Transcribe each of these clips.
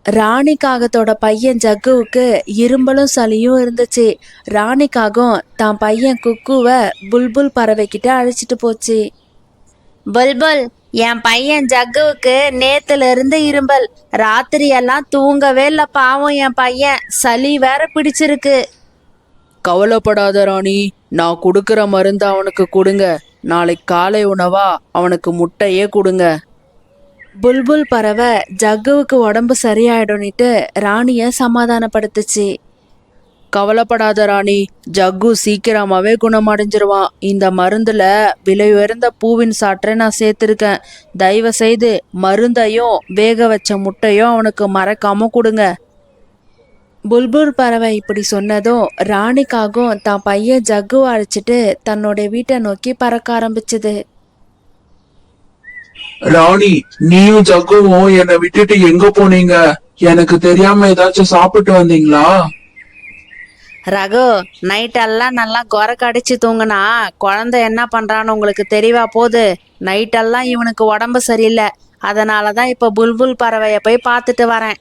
ராணிக்காகத்தோட பையன் ஜக்குவுக்கு இரும்பலும் சளியும் இருந்துச்சு. ராணிக்காகம் தான் பையன் குக்குவை புல்புல் பறவைக்கிட்ட அழைச்சிட்டு போச்சு. புல்புல், என் பையன் ஜக்குவுக்கு நேத்துல இருந்து இரும்பல். ராத்திரி எல்லாம் தூங்கவே இல்லை. பாவம், என் பையன் சளி வேற பிடிச்சிருக்கு. கவலைப்படாத ராணி, நான் கொடுக்குற மருந்து அவனுக்கு கொடுங்க. நாளைக்கு காலை உணவா அவனுக்கு முட்டையே கொடுங்க. புல்புல் பறவை ஜக்குவுக்கு உடம்பு சரியாயிடும்னுட்டு ராணிய சமாதானப்படுத்துச்சு. கவலைப்படாத ராணி, ஜக்கு சீக்கிரமாவே குணமடைஞ்சிருவான். இந்த மருந்துல விலை உயர்ந்த பூவின் சாற்றை நான் சேர்த்திருக்கேன். தயவு செய்து மருந்தையும் வேக வச்ச முட்டையும் அவனுக்கு மறக்காம கொடுங்க. புல்புல் பறவை இப்படி சொன்னதும் ராணிக்காகவும் தான் பையன் ஜக்குவை அழைச்சிட்டு தன்னோட வீட்டை நோக்கி பறக்க ஆரம்பிச்சது. ராணி, நீயும் ஜக்குவும் என்னை விட்டுட்டு எங்க போனீங்க? எனக்கு தெரியாம ஏதாச்சும் சாப்பிட்டு வந்தீங்களா? ரகு, நைட்டெல்லாம் நல்லா கொரக்கு அடிச்சு தூங்குனா குழந்தை என்ன பண்றான்னு உங்களுக்கு தெரியவா போகுது? நைட்டெல்லாம் இவனுக்கு உடம்பு சரியில்லை. அதனாலதான் இப்ப புல்புல் பறவைய போய் பார்த்துட்டு வரேன்.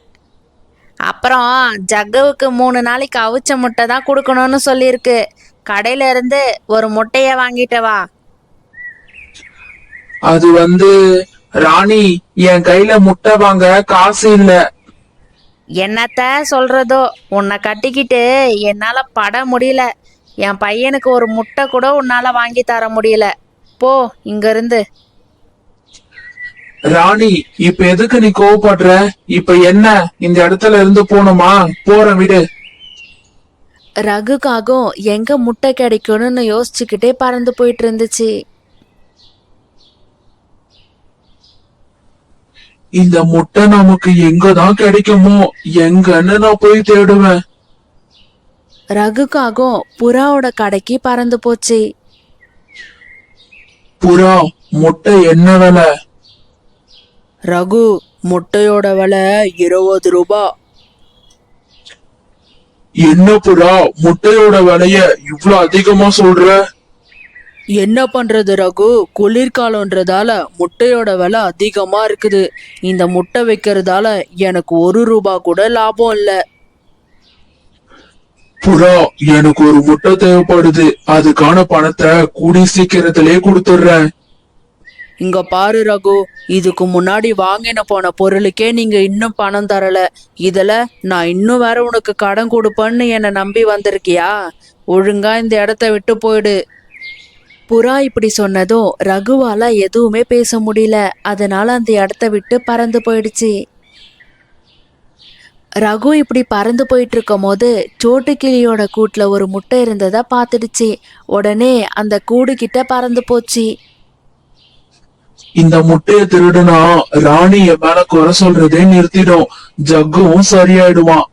அப்புறம் ஜக்குவுக்கு 3 நாளைக்கு அவிச்ச முட்டை தான் கொடுக்கணும்னு சொல்லியிருக்கு. கடையில இருந்து ஒரு முட்டைய வாங்கிட்டு வா. அது ராணி, என் கையில முட்டை வாங்க காசு இல்ல. என்னத்த சொல்றதோ, உன்னை கட்டிக்கிட்டு என்னால பட முடியல. என் பையனுக்கு ஒரு முட்டை கூட உன்னால வாங்கி தர முடியல. போ இங்க இருந்து. ராணி, இப்ப எதுக்கு நீ கோவப்படுற? இப்ப என்ன, இந்த இடத்துல இருந்து போணுமா? போற விடு. ரகுக்காகவும் எங்க முட்டை கிடைக்கும்னு யோசிச்சுக்கிட்டே பறந்து போயிட்டு இருந்துச்சு. இந்த முட்டை நமக்கு எங்கதான் கிடைக்குமோ, எங்கன்னு நான் போய் தேடுவேன். ரகுக்காகவும் புறாவோட கடைக்கு பறந்து போச்சு. புறா, முட்டை என்ன விலை? ரகு, முட்டையோட விலை 20 ரூபா. என்ன புறா, முட்டையோட விலைய இவ்ளோ அதிகமா சொல்ற? என்ன பண்றது ரகு, குளிர்காலம்ன்றதால முட்டையோட விலை அதிகமா இருக்குது. இந்த முட்டை வைக்கிறதால எனக்கு 1 ரூபா கூட லாபம் இல்ல. புறா, எனக்கு ஒரு முட்டை தேவைப்படுது. அதுக்கான பணத்தை கூடி சீக்கிரத்திலே கொடுத்துடுறேன். இங்க பாரு ரகு, இதுக்கு முன்னாடி வாங்கின போன பொருளுக்கே நீங்க இன்னும் பணம் தரல. இதுல நான் இன்னும் வேற உனக்கு கடன் கொடுப்பேன்னு என்னை நம்பி வந்திருக்கியா? ஒழுங்கா இந்த இடத்த விட்டு போயிடு. புறா இப்படி சொன்னதும் ரகுவால எதுவுமே பேச முடியல. அதனால அந்த இடத்த விட்டு பறந்து போயிடுச்சு. ரகு இப்படி பறந்து போயிட்டு இருக்கும் போது சோட்டுக்கிளியோட கூட்டுல ஒரு முட்டை இருந்ததா பார்த்துடுச்சு. உடனே அந்த கூடு கிட்ட பறந்து போச்சு. இந்த முட்டைய திருடுனா ராணி என் மேல குறை சொல்றதே நிறுத்திடும். ஜக்குவும் சரியாயிடுவான்.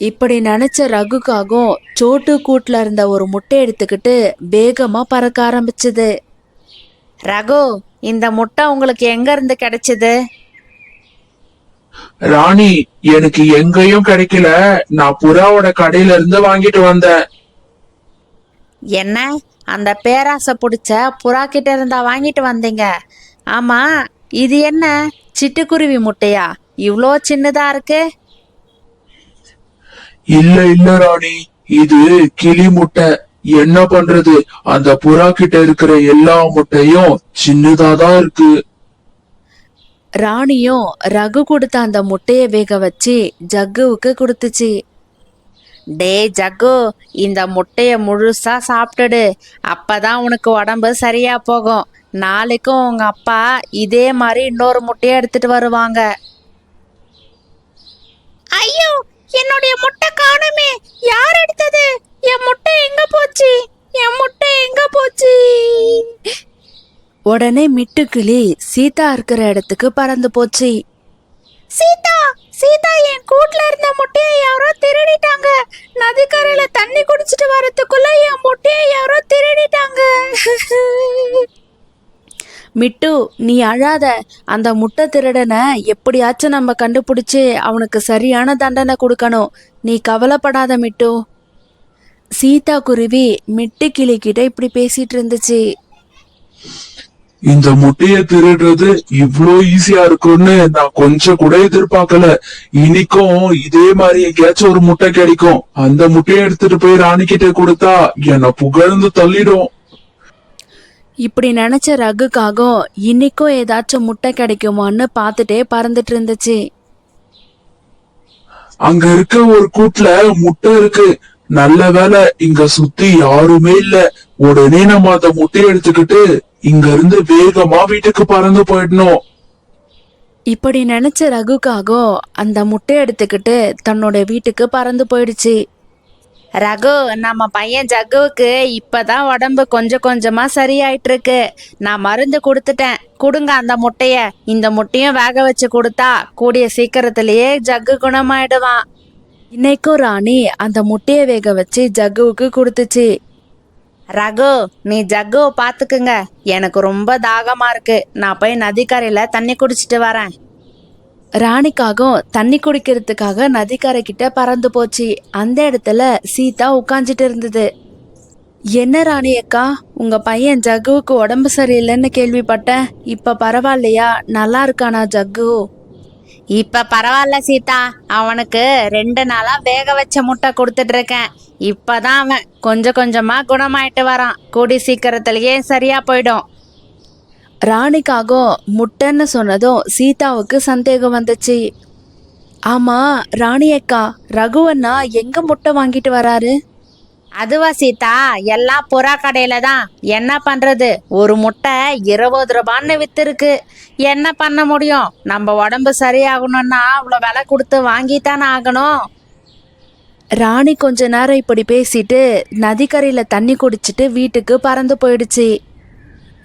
இப்படி நினைச்ச ரகுக்காகவும் சோட்டு கூட்டுல இருந்த ஒரு முட்டை எடுத்துக்கிட்டு வேகமா பறக்க ஆரம்பிச்சது. ரகு, இந்த முட்டை உங்களுக்கு எங்க இருந்து கிடைச்சது? ராணி, எனக்கு எங்கேயும் கிடைக்கல. நான் புறாவோட கடையில இருந்து வாங்கிட்டு வந்தேன். என்ன, அந்த பேராசை பிடிச்ச புறா கிட்ட இருந்தா வாங்கிட்டு வந்தீங்க? ஆமா, இது என்ன சிட்டுக்குருவி முட்டையா? இவ்வளோ சின்னதா இருக்கு. இல்ல ராணி, இது கிளி முட்டை. என்ன பண்றது, அந்த புறா கிட்ட இருக்கிற எல்லா முட்டையும் சின்னதாதான் இருக்கு. ராணியும் ரகு கொடுத்த அந்த முட்டைய வேக வச்சு ஜக்குவுக்கு கொடுத்துச்சு. டே ஜக்கு, இந்த முட்டைய முழுசா சாப்பிட்டுடு. அப்பதான் உனக்கு உடம்பு சரியா போகும். நாளைக்கும் உங்க அப்பா இதே மாதிரி இன்னொரு முட்டைய எடுத்துட்டு வருவாங்க. ஐயோ, என்னுடைய முட்டை காணுமே. யார் எடுத்தது? என் முட்டை எங்க போச்சு? என் முட்டை எங்க போச்சு? உடனே மிட்டுக்கிளி சீதா இருக்கிற இடத்துக்கு பறந்து போச்சு. சீதா, சீதா, என் கூட்டுல இருந்த முட்டையை யாரோ திருடிட்டாங்க. நதிக்கரையில தண்ணி குடிச்சிட்டு வரதுக்குள்ள என் முட்டையை யாரோ திருடிட்டாங்க. மிட்டு, நீ அழாத. அந்த முட்டை திருடனை எப்படியாச்சும் நம்ம கண்டுபிடிச்சு அவனுக்கு சரியான தண்டனை கொடுக்கணும். நீ கவலைப்படாத மிட்டு. சீதா குருவி மிட்டு கிளிக்கிட்ட இப்படி பேசிட்டு இருந்துச்சு. இந்த முட்டைய திருடுறது இவ்ளோ ஈஸியா இருக்கும்னு நான் கொஞ்சம் கூட எதிர்பார்க்கல. இன்னைக்கும் இதே மாதிரி எங்கேயாச்சும் ஒரு முட்டை கிடைக்கும். அந்த முட்டையை எடுத்துட்டு போய் ராணி கிட்ட கொடுத்தா என்னை புகழ்ந்து தள்ளிடும். இப்படி நினைச்ச ரகுக்காகவும் இன்னைக்கும் ஏதாச்சும் முட்டை கிடைக்குமான்னு பார்த்துட்டே பறந்துட்டு இருந்துச்சு. அங்க இருக்க ஒரு கூட்டுல முட்டை இருக்கு. நல்ல வேளை இங்க சுத்தி யாருமே இல்ல. உடனே நம்ம அந்த முட்டையை எடுத்துக்கிட்டு இங்க இருந்து வேகமா வீட்டுக்கு பறந்து போயிடணும். இப்படி நினைச்ச ரகுக்காகவும் அந்த முட்டை எடுத்துக்கிட்டு தன்னோட வீட்டுக்கு பறந்து போயிடுச்சு. ரகு, நம்ம பையன் ஜக்குவுக்கு இப்பதான் உடம்பு கொஞ்சம் கொஞ்சமா சரியாயிட்டு இருக்கு. நான் மருந்து கொடுத்துட்டேன். கொடுங்க அந்த முட்டைய. இந்த முட்டையும் வேக வச்சு கொடுத்தா கூடிய சீக்கிரத்திலேயே ஜக்கு குணமாயிடுவான். இன்னைக்கும் ராணி அந்த முட்டையை வேக வச்சு ஜக்குவுக்கு கொடுத்துச்சு. ரகு, நீ ஜக்குவை பாத்துக்குங்க. எனக்கு ரொம்ப தாகமா இருக்கு. நான் போய் நதிக்கரையில தண்ணி குடிச்சிட்டு வரேன். ராணிக்காகவும் தண்ணி குடிக்கிறதுக்காக நதிக்கரை கிட்ட பறந்து போச்சு. அந்த இடத்துல சீதா உட்காந்துட்டு இருந்தது. என்ன ராணி அக்கா, உங்க பையன் ஜக்குவுக்கு உடம்பு சரியில்லைன்னு கேள்விப்பட்டேன். இப்ப பரவாயில்லையா? நல்லா இருக்கானா ஜக்கு? இப்ப பரவாயில்ல சீதா. அவனுக்கு 2 நாளா வேக வச்ச முட்டை கொடுத்துட்டு இருக்கேன். இப்பதான் அவன் கொஞ்சம் கொஞ்சமா குணமாயிட்டு வரான். கூடி சீக்கிரத்திலேயே சரியா போயிடும். ராணிக்காகவும் முட்டைன்னு சொன்னதும் சீதாவுக்கு சந்தேகம் வந்துச்சு. ஆமா ராணி அக்கா, ரகுவண்ணா எங்க முட்டை வாங்கிட்டு வராரு? அதுவா சீதா, எல்லாம் புறா கடையில தான். என்ன பண்றது, ஒரு முட்டை 20 ரூபான்னு வித்துருக்கு. என்ன பண்ண முடியும்? நம்ம உடம்பு சரியாகணும்னா அவ்வளோ விலை கொடுத்து வாங்கித்தானே ஆகணும். ராணி கொஞ்ச நேரம் இப்படி பேசிட்டு நதிக்கரையில தண்ணி குடிச்சிட்டு வீட்டுக்கு பறந்து போயிடுச்சு.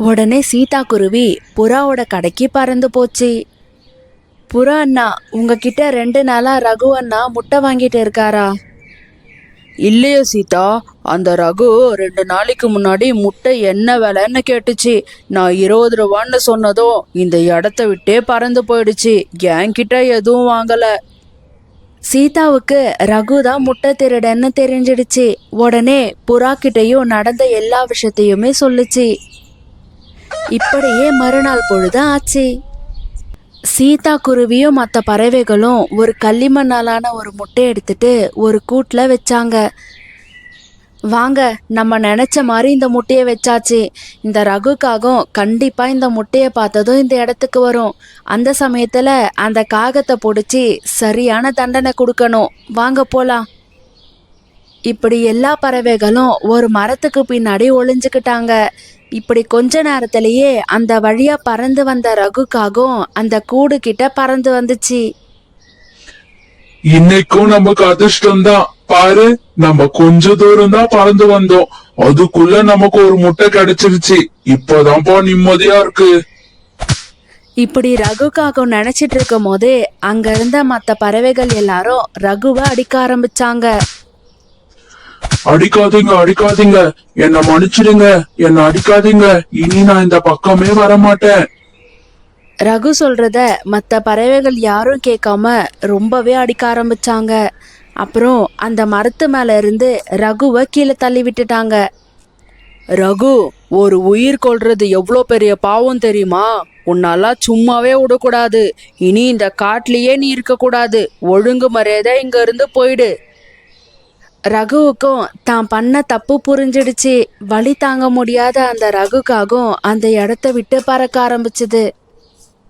உடனே சீதா குருவி புறாவோட கடைக்கு பறந்து போச்சு. புறா அண்ணா, உங்ககிட்ட 2 நாளா ரகு அண்ணா முட்டை வாங்கிட்டு இருக்காரா? இல்லையே சீதா, அந்த ரகு 2 நாளைக்கு முன்னாடி முட்டை என்ன விலைன்னு கேட்டுச்சு. நான் 20 ரூபான்னு சொன்னதும் இந்த இடத்த விட்டே பறந்து போயிடுச்சு. என்கிட்ட எதுவும் வாங்கல. சீதாவுக்கு ரகு தான் முட்டை திருடன்னு தெரிஞ்சிடுச்சு. உடனே புறா கிட்டையும் நடந்த எல்லா விஷயத்தையுமே சொல்லுச்சு. இப்படியே மறுநாள் பொழுது ஆச்சு. சீதா குருவியும் மற்ற பறவைகளும் ஒரு களிமண்ணாலான ஒரு முட்டை எடுத்துட்டு ஒரு கூட்டுல வச்சாங்க. வாங்க, நம்ம நினைச்ச மாதிரி இந்த முட்டையை வச்சாச்சு. இந்த ரகுக்காகவும் கண்டிப்பா இந்த முட்டையை பார்த்ததும் இந்த இடத்துக்கு வரும். அந்த சமயத்துல அந்த காகத்தை பிடிச்சி சரியான தண்டனை கொடுக்கணும். வாங்க போலாம். இப்படி எல்லா பறவைகளும் ஒரு மரத்துக்கு பின்னாடி ஒளிஞ்சுக்கிட்டாங்க. இப்படி கொஞ்ச நேரத்திலேயே அந்த வழியா பறந்து வந்த ரகுக்காகவும் அந்த கூடு கிட்ட பறந்து வந்துச்சு. இன்னைக்கும் நமக்கு அதிர்ஷ்டம் தான். பாரு, நம்ம கொஞ்ச தூரம் தான் பறந்து வந்தோம். அதுக்குள்ள நமக்கு ஒரு முட்டை கிடைச்சிருச்சு. இப்பதான்ப்பா நிம்மதியா இருக்கு. இப்படி ரகுக்காகவும் நினைச்சிட்டு இருக்கும் போதே அங்க இருந்த மற்ற பறவைகள் எல்லாரும் ரகுவை அடிக்க ஆரம்பிச்சாங்க. அடிக்காதீங்க, அடிக்காதீங்க, என்ன மன்னிச்சிடுங்க, என்ன அடிக்காதீங்க. இனி நான் இந்த பக்கமே வரமாட்டேன். ரகு சொல்றத மற்ற பறவைகள் யாரும் கேட்காம ரொம்பவே அடிக்க ஆரம்பிச்சாங்க. அப்புறம் அந்த மரத்து மேல இருந்து ரகுவை கீழே தள்ளி விட்டுட்டாங்க. ரகு, ஒரு உயிர் கொல்றது எவ்வளோ பெரிய பாவம் தெரியுமா? உன்னால சும்மாவே விடக்கூடாது. இனி இந்த காட்டிலேயே நீ இருக்கக்கூடாது. ஒழுங்கு மரியாதை இங்க இருந்து போயிடு. ரகுவுக்கும் தான் பண்ண தப்பு புரிஞ்சிடுச்சு. வலி தாங்க முடியாத அந்த ரகுக்காகவும் அந்த இடத்த விட்டு பறக்க ஆரம்பிச்சுது.